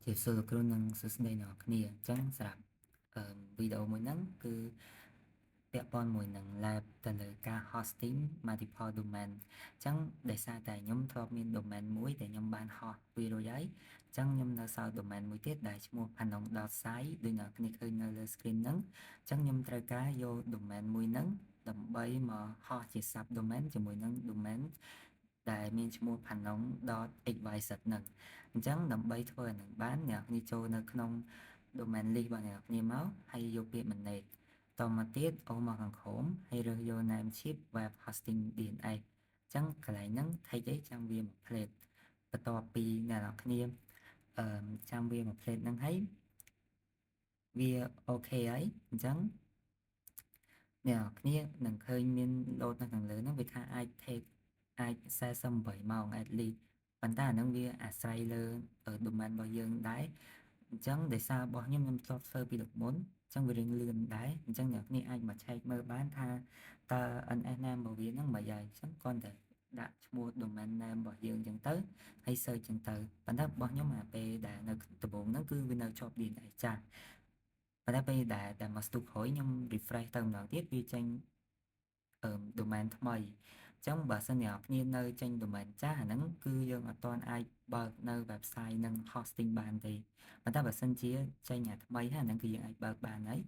ជាសួរលោកគ្រូនិងសួស្តីអ្នកនរគ្នាអញ្ចឹងសម្រាប់វីដេអូមួយហ្នឹងគឺពាក់ព័ន្ធមួយនឹង lab ទៅលើការ hosting multiple domain អញ្ចឹងដោយសារតែខ្ញុំធ្លាប់មាន domain មួយដែលខ្ញុំបាន host វារួចហើយអញ្ចឹងខ្ញុំនៅសល់ domain មួយទៀតដែលឈ្មោះ phanom.site ដូចអ្នកគ្នាឃើញនៅលើ screen ហ្នឹងអញ្ចឹងខ្ញុំត្រូវការយក domain មួយហ្នឹងដើម្បីមក host ជា sub domain ជាមួយនឹង domain ដែលមានឈ្មោះ phanom.xyz ហ្នឹងអញ្ចឹងដើម្បីធ្វើឲ្យនឹងបានអ្នកនេះចូលនៅក្នុង domain list របស់អ្នកនេះមកហើយយកពាក្យ manage តមកទៀតអូសមកខាងក្រោមហើយរើសយក nameship web hosting DNS អញ្ចឹងកន្លែងហ្នឹង take អីចាំវាមួយ plate បន្ទាប់ពីអ្នកនរគ្នាចាំវាមួយ plate ហ្នឹងហើយវាអូខេហើយអញ្ចឹងអ្នកនរគ្នានឹងឃើញមាន load នៅខាងលើហ្នឹងវាថាអាច take អាច48ម៉ោង at least ប៉ុន្តែអាហ្នឹងវាអាស្រ័យលើ domain របស់យើងដែរអញ្ចឹងដោយសាររបស់ខ្ញុំធ្លាប់ធ្វើពីលើកមុនអញ្ចឹងវារៀងលឿនដែរអញ្ចឹងអ្នកនេះអាចមកឆែកមើលបានថាតើ NS name របស់វាហ្នឹងមិនយ៉ាងអញ្ចឹងគ្រាន់តែដាក់ឈ្មោះ domain name របស់យើងអញ្ចឹងទៅហើយ search អញ្ចឹងទៅប៉ុន្តែរបស់ខ្ញុំអាពេលដែលនៅដំបូងហ្នឹងគឺវានៅជាប់ DNS ចាស់ប៉ុន្តែពេលដែលមកស្ទុះក្រោយខ្ញុំ refresh ទៅម្ដងទៀតវាចេញdomain ថ្មីអញ្ចឹងបើសិនជាអ្នកគ្នានៅចេញ domain ចាស់អាហ្នឹងគឺយើងអត់ទាន់អាចបើកនៅ website និង hosting បានទេប៉ុន្តែបើសិនជាចេញអាថ្មីហ្នឹងអាហ្នឹងគឺយើងអាចបើកបានហើយ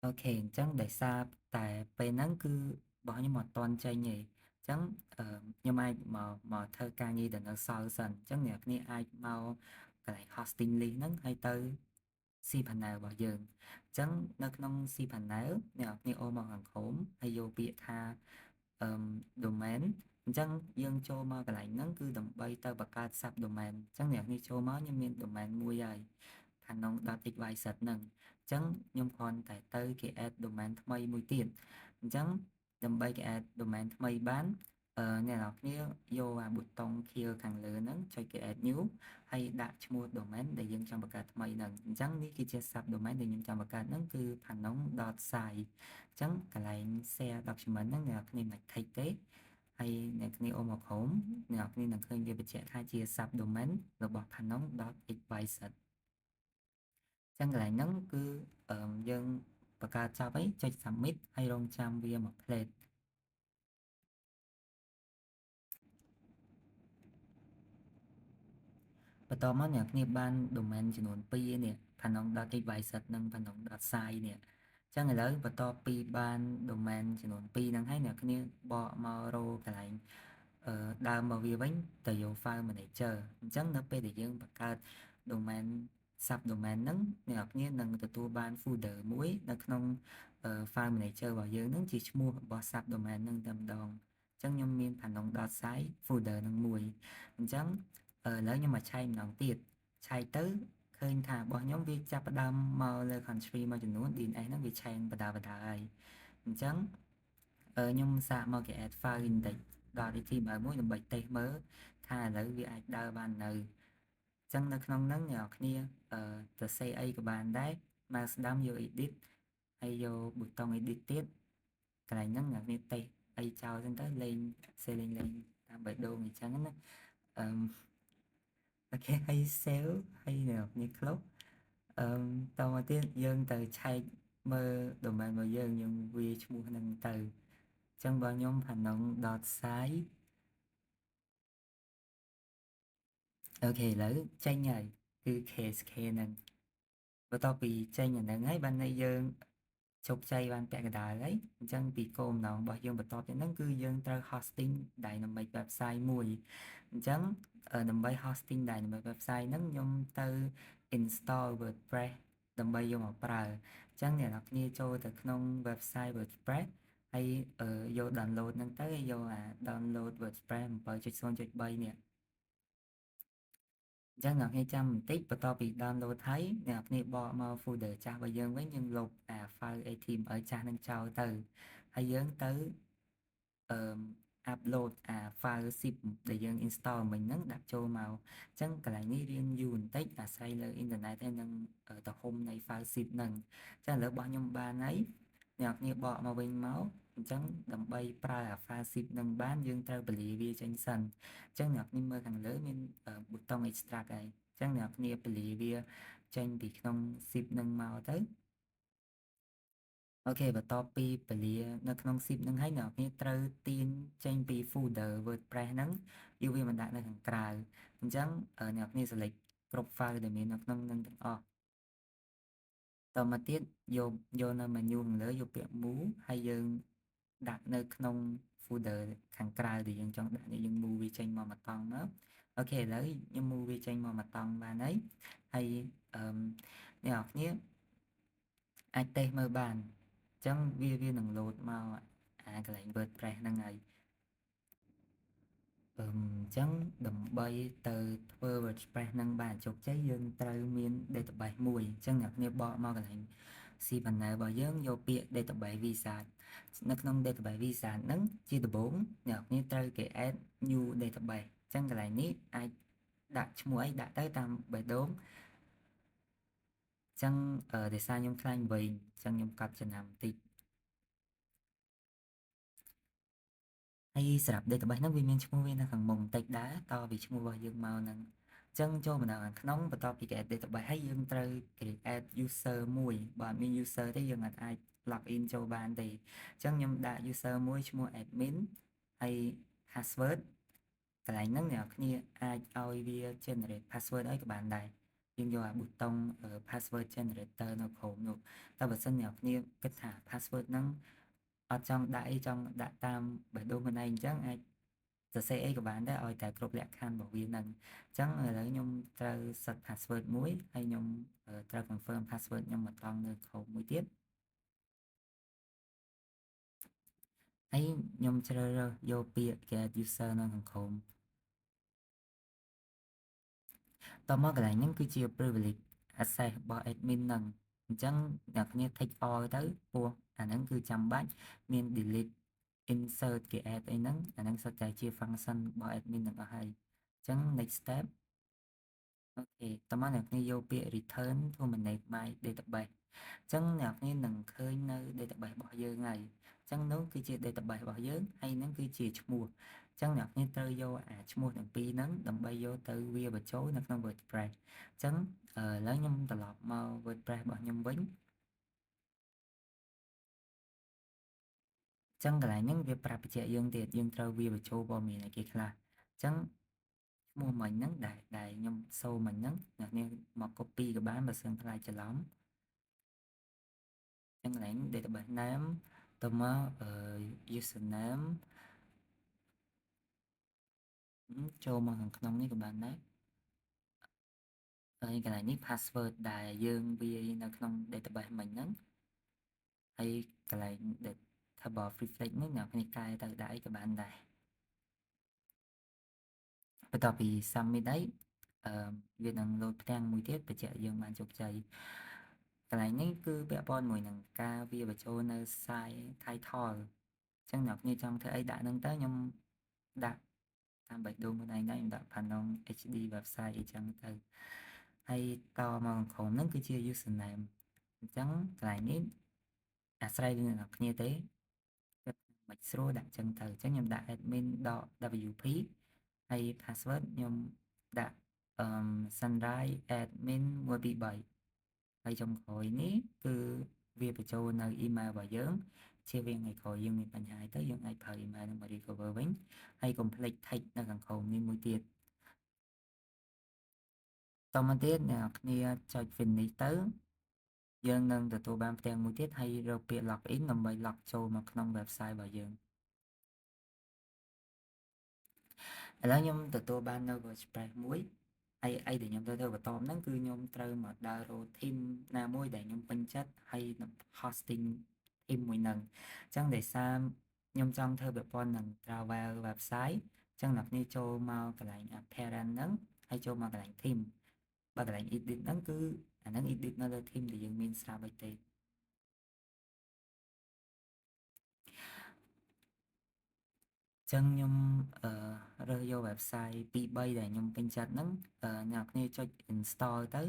អូខេអញ្ចឹងដោយសារតែពេលហ្នឹងគឺរបស់ខ្ញុំអត់ទាន់ចេញទេអញ្ចឹងខ្ញុំអាចមកធ្វើការងារដែលនៅសល់សិនអញ្ចឹងអ្នកគ្នាអាចមកកន្លែង hosting list ហ្នឹងហើយទៅ cPanel របស់យើងអញ្ចឹងនៅក្នុង cPanel អ្នកគ្នាអូសមកខាងក្រោមហើយយកពាក្យថាdomain អញ្ចឹងយើងចូលមកកន្លែងហ្នឹងគឺដើម្បីទៅបង្កើត sub domain អញ្ចឹងអ្នកនេះចូលមកខ្ញុំមាន domain មួយហើយ phanom.xyz ហ្នឹងអញ្ចឹងខ្ញុំគ្រាន់តែទៅគេ add domain ថ្មីមួយទៀតអញ្ចឹងដើម្បីគេ add domain ថ្មីបានអ្នកនរគ្នាយកអាប៊ូតុងខៀវខាងលើហ្នឹងចុចគេ add new ហើយដាក់ឈ្មោះ domain ដែលយើងចង់បង្កើតថ្មីហ្នឹងអញ្ចឹងនេះគឺជា sub domain ដែលខ្ញុំចង់បង្កើតហ្នឹងគឺ phanom.site អញ្ចឹងកន្លែង share document ហ្នឹងអ្នកនរគ្នាមិន take ទេហើយអ្នកគ្នាអូសមកក្រោមអ្នកគ្នានឹងឃើញវាបញ្ជាក់ថាជា sub domain របស់ phanom.xyz ចឹងកន្លែងហ្នឹងគឺយើងបង្កើតចប់ហើយចុច submit ហើយរងចាំវាមក plate បន្តមកអ្នកគ្នាបាន domain ចំនួន2នេះ phanom.xyz និង phanom.site នេះចឹងឥឡូវបន្ទាប់ពីបាន domain ចំនួន2ហ្នឹងហើយអ្នកគ្នាបកមករកកន្លែងដើមមកវាវិញទៅយក file manager អញ្ចឹងនៅពេលដែលយើងបង្កើត domain sub domain ហ្នឹងអ្នកគ្នានឹងទទួលបាន folder មួយនៅក្នុង file manager របស់យើងហ្នឹងជាឈ្មោះរបស់ sub domain ហ្នឹងតែម្ដងអញ្ចឹងខ្ញុំមាន phanom.site folder ហ្នឹងមួយអញ្ចឹងឥឡូវខ្ញុំមកឆែកម្ដងទៀតឆែកទៅឃើញថារបស់ខ្ញុំវាចាប់ផ្ដើមមកលើ country មួយចំនួន DNS ហ្នឹងវាឆេងបដាហើយអញ្ចឹងខ្ញុំសាកមកគេ add file index.html មួយដើម្បីតេស្តមើលថាឥឡូវវាអាចដើរបាននៅអញ្ចឹងនៅក្នុងហ្នឹងអ្នកនរគ្នាទៅសេអីក៏បានដែរមកស្ដាំយក edit ហើយយកប៊ូតុង edit ទៀតកន្លែងហ្នឹងអ្នកគ្នាតេស្តអីចោលហ្នឹងទៅលេងតាមបេះដូងអញ្ចឹងណាអឺអូខេហើយ save ហើយអ្នកគ្នា close តមកទៀតយើងទៅឆែកមើល domain របស់យើងវាឈ្មោះហ្នឹងទៅអញ្ចឹងរបស់ខ្ញុំ phanom.site អូខេឥឡូវចេញហើយគឺ KSK ហ្នឹងបន្ទាប់ពីចេញអាហ្នឹងហើយបានន័យយើងជោគជ័យបានពាក់កណ្ដាលហើយអញ្ចឹងពីគោលបំណងរបស់យើងបន្ទាប់ពីហ្នឹងគឺយើងត្រូវ hosting dynamic website មួយអញ្ចឹងដើម្បី hosting dynamic website ហ្នឹងខ្ញុំទៅ install WordPress ដើម្បីយកមកប្រើអញ្ចឹងអ្នកនរគ្នាចូលទៅក្នុង website WordPress ហើយយក download ហ្នឹងទៅយកអា download WordPress 7.0.3 នេះអញ្ចឹងអ្នកគ្នាចាំបន្តិចបន្ទាប់ពី download ហើយអ្នកគ្នាបកមក folder ចាស់របស់យើងវិញយើងលុបអា file HTML ចាស់នឹងចោលទៅហើយយើងទៅអឺ upload អា file zip ដែលយើង install មិញហ្នឹងដាក់ចូលមកអញ្ចឹងកន្លែងនេះរៀងយូរបន្តិចអាស្រ័យលើអ៊ីនធឺណិតហើយនឹងទំហំនៃ file zip ហ្នឹងអញ្ចឹងឥឡូវរបស់ខ្ញុំបានហើយអ្នកគ្នាបកមកវិញមកអញ្ចឹងដើម្បីប្រើអា file zip នឹងបានយើងត្រូវពលាវាចេញសិនអញ្ចឹងអ្នកគ្នាមើលខាងលើមានប៊ូ តុង extract ហើយអញ្ចឹងអ្នកគ្នាពលាវាចេញពីក្នុង zip នឹងមកទៅអូខេបន្ទាប់ពីពលានៅក្នុង zip នឹងហើយអ្នកគ្នាត្រូវទាញចេញពី folder WordPress ហ្នឹងយកវាមកដាក់នៅខាងក្រៅអញ្ចឹងអ្នកគ្នា select គ្រប់ file ដែលមាននៅក្នុងនឹងទាំងអស់តមកទៀតយកនៅ menu ខាងលើយកពាក្យ move ហើយយើងដាក់នៅក្នុង folder ខាងក្រៅដែលយើងចង់ដាក់នេះយើង move វាចេញមកមកតង់មកអូខេឥឡូវខ្ញុំ move វាចេញមកមកតង់បានហើយអ្នកនរគ្នាអាចតេស្តមើលបានអញ្ចឹងវានឹង load មកអាកន្លែង WordPress ហ្នឹងហើយអញ្ចឹងដើម្បីទៅធ្វើ WordPress ហ្នឹងបានជោគជ័យយើងត្រូវមាន database មួយអញ្ចឹងអ្នកគ្នាបកមកកន្លែង cPanel របស់យើងយកពាក្យ database wizard នៅក្នុង database wizard ហ្នឹងជាដំបូងអ្នកគ្នាត្រូវគេ add new database អញ្ចឹងកន្លែងនេះអាចដាក់ឈ្មោះអីដាក់ទៅតាមបេះដូងអញ្ចឹងដោយសារខ្ញុំខ្លាញ់វែងអញ្ចឹងខ្ញុំកាត់ចំណាំបន្តិចហើយសម្រាប់ database ហ្នឹងវាមានឈ្មោះវានៅខាងមុខបន្តិចដែរតពីឈ្មោះរបស់យើងមកហ្នឹងអញ្ចឹងចូលមកដល់ខាងក្នុងបន្ទាប់ពី create database ហើយយើងត្រូវ create user មួយបើអត់មាន user ទេយើងអាច log in ចូលបានទេអញ្ចឹងខ្ញុំដាក់ user មួយឈ្មោះ admin ហើយ password កន្លែងហ្នឹងអ្នកនរគ្នាអាចឲ្យវា generate password ឲ្យក៏បានដែរយើងយកអាប៊ូតុង password generator នៅក្រោមនោះតែបើសិនអ្នកនរគ្នាគិតថា password ហ្នឹងអត់ចង់ដាក់អីចង់ដាក់តាមបេះដូងខ្លួនឯងអញ្ចឹងអាចសរសេរអីក៏បានដែរឲ្យតែគ្រប់លក្ខខណ្ឌរបស់វាហ្នឹងអញ្ចឹងឥឡូវខ្ញុំត្រូវ set password មួយហើយខ្ញុំត្រូវ confirm password ខ្ញុំមកតង់នៅក្រោមមួយទៀតហើយខ្ញុំជ្រើសរើសយកពាក្យ get user នៅខាងក្រោមតមកកន្លែងហ្នឹងគឺជា privilege access របស់ admin ហ្នឹងអញ្ចឹងអ្នកគ្នា take all ទៅពោះអាហ្នឹងគឺចាំបាច់មាន delete insert គេ add អីហ្នឹងអាហ្នឹងសុទ្ធតែជា function របស់ admin ទាំងអស់ហើយអញ្ចឹង next step អូខេតមកអ្នកគ្នាយកពាក្យ return to manage my database អញ្ចឹងអ្នកគ្នានឹងឃើញនៅ database របស់យើងហើយអញ្ចឹងនោះគឺជា database របស់យើងហើយនឹងគឺជាឈ្មោះអញ្ចឹងអ្នកគ្នាត្រូវយកអាឈ្មោះទាំងពីរហ្នឹងដើម្បីយកទៅវាបញ្ចូលនៅក្នុង WordPress អញ្ចឹងឥឡូវខ្ញុំត្រឡប់មក WordPress របស់ខ្ញុំវិញអញ្ចឹងកន្លែងហ្នឹងវាប្រាប់បញ្ជាក់យើងទៀតយើងត្រូវវាបញ្ចូលព័ត៌មានឲ្យគេខ្លះអញ្ចឹងឈ្មោះមិញហ្នឹងដែលខ្ញុំសូមិញហ្នឹងអ្នកនាងមក copy ក៏បានបើសិនខ្លាចច្រឡំអញ្ចឹងកន្លែង database name ទៅមក username ចូលមកខាងក្នុងនេះក៏បានដែរហើយកន្លែងនេះ password ដែលយើងវាយនៅក្នុង database មិញហ្នឹងហើយកន្លែង table prefix នេះអ្នកគ្នាកែទៅដាក់អីក៏បានដែរបន្ទាប់ពី submit ហើយវានឹង load ផ្ទាំងមួយទៀតបញ្ជាក់យើងបានជោគជ័យកន្លែងនេះគឺពាក់ព័ន្ធមួយនឹងការវាបញ្ចូលនៅ site title អញ្ចឹងអ្នកគ្នាចង់ធ្វើអីដាក់ហ្នឹងទៅខ្ញុំដាក់តាមបេះដូងខ្លួនឯងដែរខ្ញុំដាក់ Panon HD website អីចឹងទៅហើយតមកក្រុមហ្នឹងគឺជា username អញ្ចឹងកន្លែងនេះអាស្រ័យលើអ្នកគ្នាទេគិតមិនស្រួលដាក់ចឹងទៅអញ្ចឹងខ្ញុំដាក់ admin.wp ហើយ password ខ្ញុំដាក់sunrise admin 123ហើយចុងក្រោយនេះគឺវាបញ្ចូលនៅ email របស់យើងជាវាថ្ងៃក្រោយយើងមានបញ្ហាទៅយើងអាចប្រើ email នឹងមក recover វិញហើយកុំភ្លេច text នៅខាងក្រោមនេះមួយទៀតតមកទៀតអ្នកគ្នាចុច finish ទៅយើងនឹងទទួលបានផ្ទាំងមួយទៀតហើយរកពាក្យ login ដើម្បី log ចូលមកក្នុង website របស់យើងឥឡូវខ្ញុំទទួលបាននៅ WordPress មួយហើយអីដែលខ្ញុំត្រូវបន្តហ្នឹងគឺខ្ញុំត្រូវមកដើររក theme ណាមួយដែលខ្ញុំពេញចិត្តហើយនឹង hosting theme មួយហ្នឹងអញ្ចឹងដោយសារខ្ញុំចង់ធ្វើប្រព័ន្ធនឹង travel website អញ្ចឹងអ្នកគ្នាចូលមកកន្លែង apparent ហ្នឹងហើយចូលមកកន្លែង theme បើកន្លែង edit ហ្នឹងគឺអាហ្នឹង edit នៅលើ theme ដែលយើងមានស្រាប់អីទេចឹងខ្ញុំរើសយក website 2 3ដែលខ្ញុំពេញចិត្តហ្នឹងអ្នកគ្នាចុច install ទៅ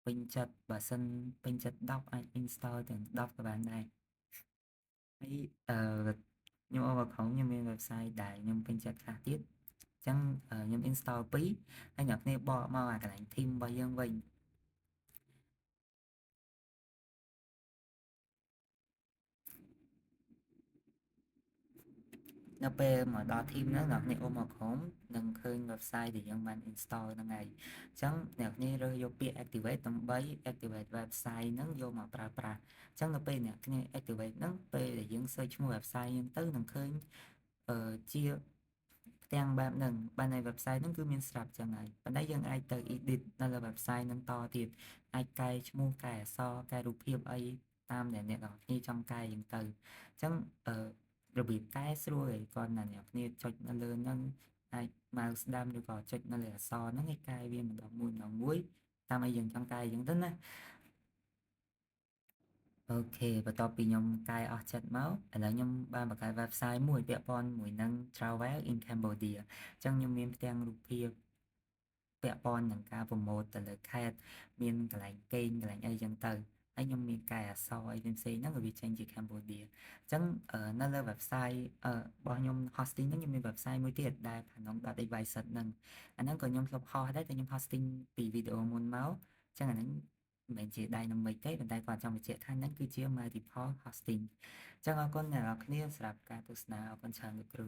ពេញចិត្តបើសិនពេញចិត្ត10អាច install ទាំង10ក៏បានដែរហើយខ្ញុំអបខំខ្ញុំមាន website ដែលខ្ញុំពេញចិត្តខ្លះទៀត ចឹងខ្ញុំ install 2ហើយអ្នកគ្នាបកមកអាកន្លែង theme របស់យើងវិញនៅពេលមកដល់ theme ហ្នឹងអ្នកគ្នាអូសមកក្រោមនឹងឃើញ website ដែលយើងបាន install ហ្នឹងហើយអញ្ចឹងអ្នកគ្នារើសយកពាក្យ activate ដើម្បី activate website ហ្នឹងយកមកប្រើប្រាស់អញ្ចឹងនៅពេលអ្នកគ្នា activate ហ្នឹងពេលដែលយើង search ឈ្មោះ website ហ្នឹងទៅនឹងឃើញជាផ្ទាំងបែបហ្នឹងបានใน website ហ្នឹងគឺមានស្រាប់ចឹងហើយប៉ុន្តែយើងអាចទៅ edit នៅលើ website ហ្នឹងតទៀតអាចកែឈ្មោះកែអក្សរកែរូបភាពអីតាមដែលអ្នកនរគ្នាចង់កែចឹងទៅអញ្ចឹងរបៀបកែស្រួលឯងគាត់ណាអ្នកគ្នាចុចនៅលើហ្នឹងអាច mouse ស្ដាំឬក៏ចុចនៅលើអក្សរហ្នឹងឯងកែវាម្ដងមួយតាមឲ្យយើងចង់កែចឹងទៅណាអូខេបន្ទាប់ពីខ្ញុំកែអស់ចិត្តមកឥឡូវខ្ញុំបានបង្កើត website មួយពាក់ព័ន្ធមួយនឹង Travel in Cambodia អញ្ចឹងខ្ញុំមានផ្ទាំងរូបភាពពាក់ព័ន្ធនឹងការប្រម៉ូទទៅលើខេត្តមានកន្លែងគេងកន្លែងអីចឹងទៅហើយខ្ញុំមានកែអក្សរអីផ្សេងៗហ្នឹងឲ្យវាចេញជា Cambodia អញ្ចឹងនៅលើ website របស់ខ្ញុំ hosting ហ្នឹងខ្ញុំមាន website មួយទៀតដែល phanom.advisor ហ្នឹងអាហ្នឹងក៏ខ្ញុំធ្លាប់ហោះដែរតែខ្ញុំ hosting ពីវីដេអូមុនមកអញ្ចឹងអាហ្នឹងមិនមែនជា dynamic ទេប៉ុន្តែគាត់ចង់បញ្ជាក់ថាហ្នឹងគឺជា multiple hosting អញ្ចឹងអរគុណអ្នកនរគ្នាសម្រាប់ការទស្សនាអរគុណច្រើនលោកគ្រូ